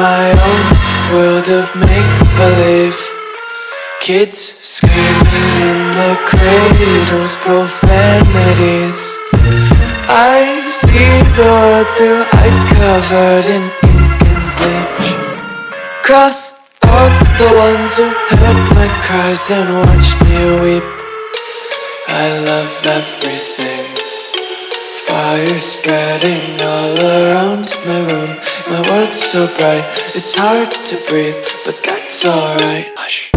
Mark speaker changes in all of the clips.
Speaker 1: my own world of make-believe. Kids screaming in the cradles, profanities. I see the world through ice covered in ink and bleach. Cross out the ones who heard my cries and watched me weep. I love everything. Fire spreading all around my room. My world's so bright, it's hard to breathe, but that's alright. Hush.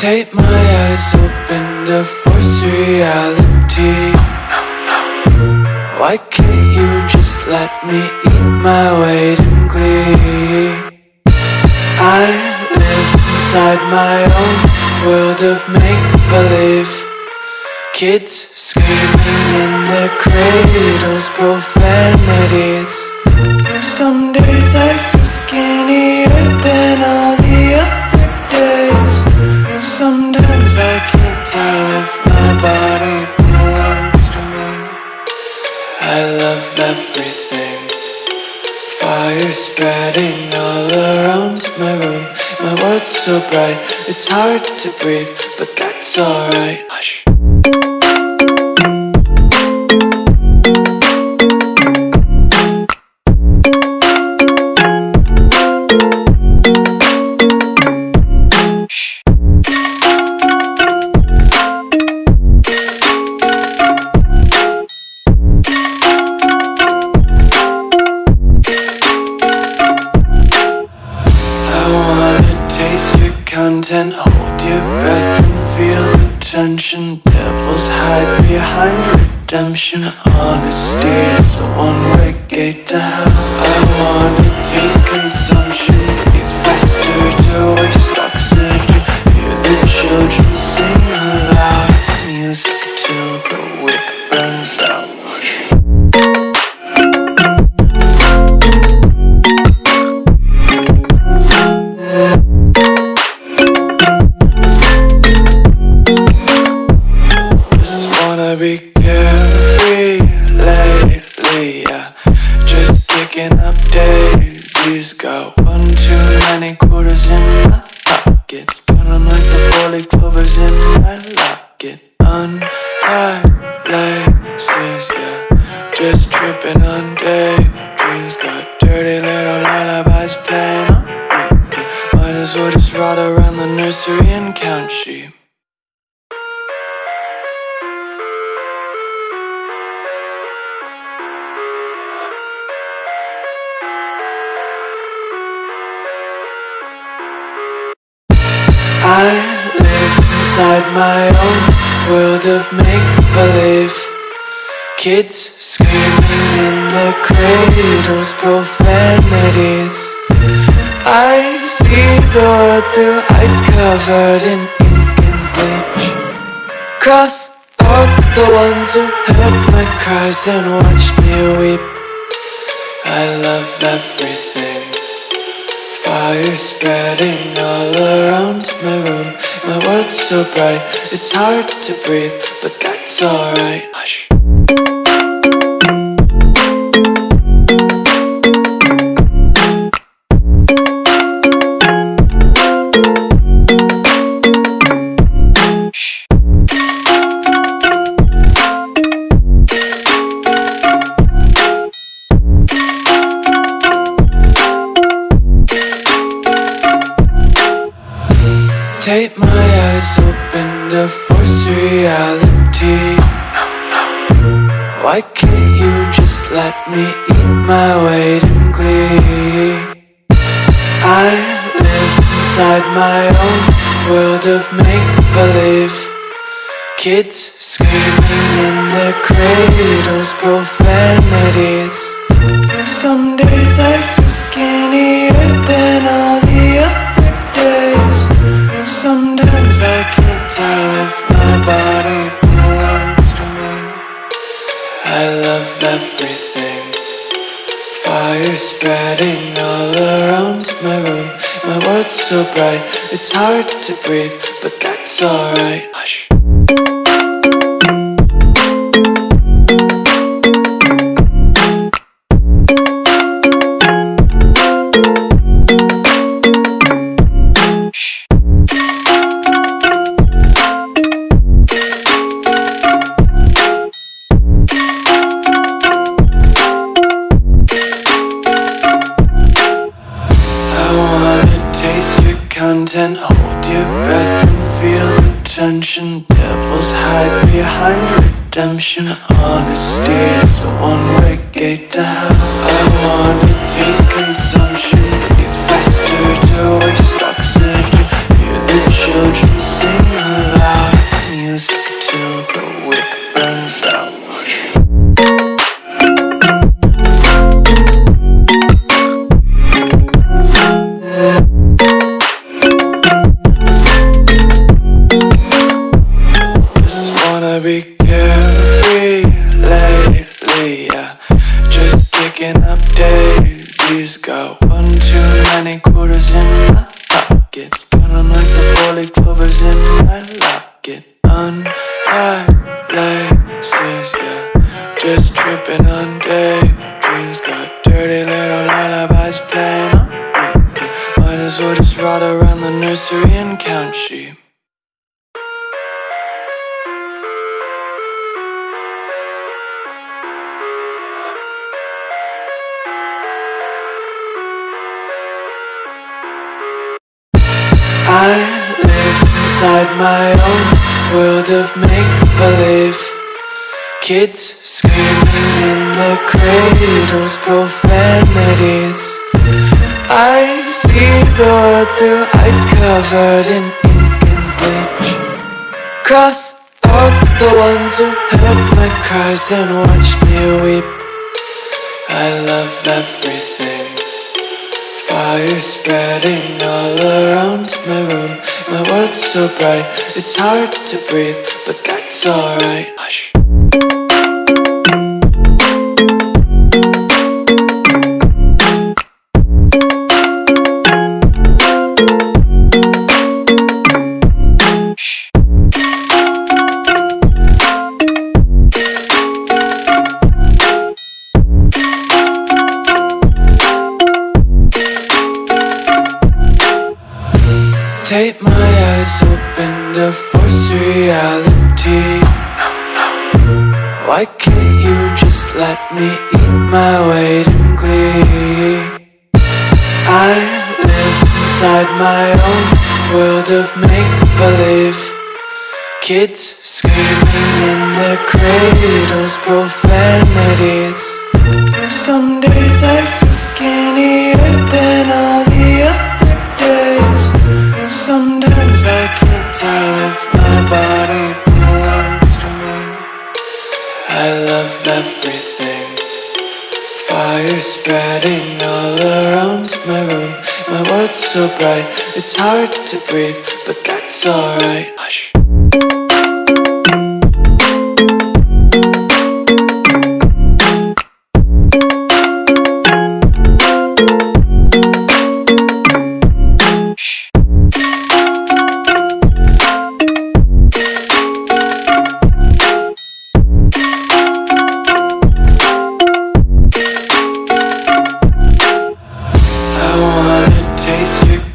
Speaker 1: Take my eyes open to force reality. Why can't you just let me eat my weight in glee? I live inside my own world of make-believe. Kids screaming in their cradles, profanities. Some days I feel skinnier than all the other days. Sometimes I can't tell if my body belongs to me. I love everything. Fire spreading all around my room. My world's so bright, it's hard to breathe, but that's alright. Hush. Content, hold your breath and feel the tension. Devils hide behind redemption. Honesty is a one-way gate to hell. I wanna taste consumption, breathe faster to waste oxygen. Hear the children sing aloud. It's music till the wick burns out. Be carefree lately, yeah. Just kicking up daisies. Got one too many quarters in my pockets. Counting like the 40 clovers in my locket. Untied laces, yeah. Just tripping on daydreams. Got dirty little lullabies playing on repeat. Might as well just ride around the nursery and count sheep. I live inside my own world of make-believe. Kids screaming in their cradles, profanities. I see the world through ice covered in ink and bleach. Cross out the ones who heard my cries and watched me weep. I love everything. Fire spreading all around my room. My world's so bright, it's hard to breathe, but that's alright. Hush. Take my eyes open to force reality. Why can't you just let me eat my weight in glee? I live inside my own world of make-believe. Kids screaming in their cradles, profanities. Some days I feel skinnier than all the other days. Sometimes I can't tell if my body belongs to me. I love everything. Fire spreading all around my room. My world's so bright, it's hard to breathe, but that's alright. Hush. Content, hold your breath and feel the tension. Devils hide behind redemption. Honesty is a one-way gate to hell. I wanna taste consumption. Breathe faster to waste oxygen. Hear the children sing aloud. It's music till the wick burns out. Be carefree lately, yeah. Just picking up daisies. Got one too many quarters in my pockets. Count 'em like the four-leaf clovers in my locket. Untied laces, yeah. Just tripping on daydreams. Got dirty little lullabies playing on repeat. Might as well just ride around the nursery and count sheep. I live inside my own world of make-believe. Kids screaming in the cradles, profanities. I see the world through eyes covered in ink and bleach. Cross out the ones who heard my cries and watched me weep. I love everything. Fire spreading all around my room. My world's so bright, it's hard to breathe, but that's alright. Hush. Tape my eyes open to force reality. Why can't you just let me eat my weight in glee? I live inside my own world of make-believe. Kids screaming in their cradles, profanities. Some days I feel skinnier than all the other days. Sometimes I can't tell if my body belongs to me. I love everything. Fire spreading all around my room. My world's so bright, it's hard to breathe, but that's alright. Hush.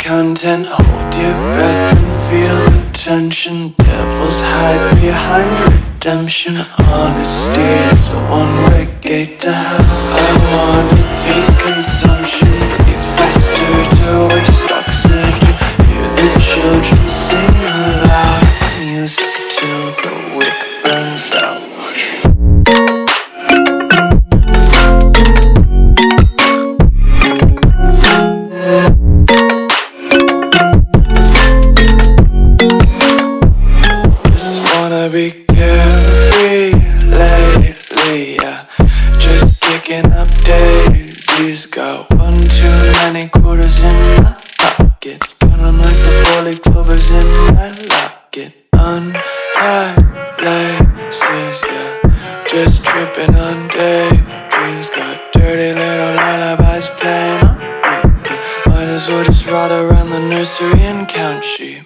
Speaker 1: Content, hold your breath and feel the tension. Devils hide behind redemption. Honesty is a one-way gate to hell. I wanna taste consumption. Breathe faster to waste oxygen. Hear the children sing aloud. It's music till the wick burns out. Be carefree lately, yeah. Just picking up daisies. Got one too many quarters in my pockets. Count 'em like the four-leaf clovers in my locket. Untied tired laces, yeah. Just tripping on daydreams. Got dirty little lullabies playing on repeat. Might as well just ride around the nursery and count sheep.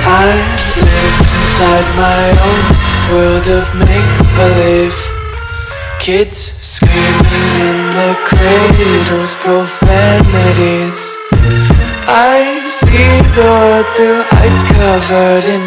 Speaker 1: I live inside my own world of make-believe. Kids screaming in the cradles, profanities. I see the world through ice covered in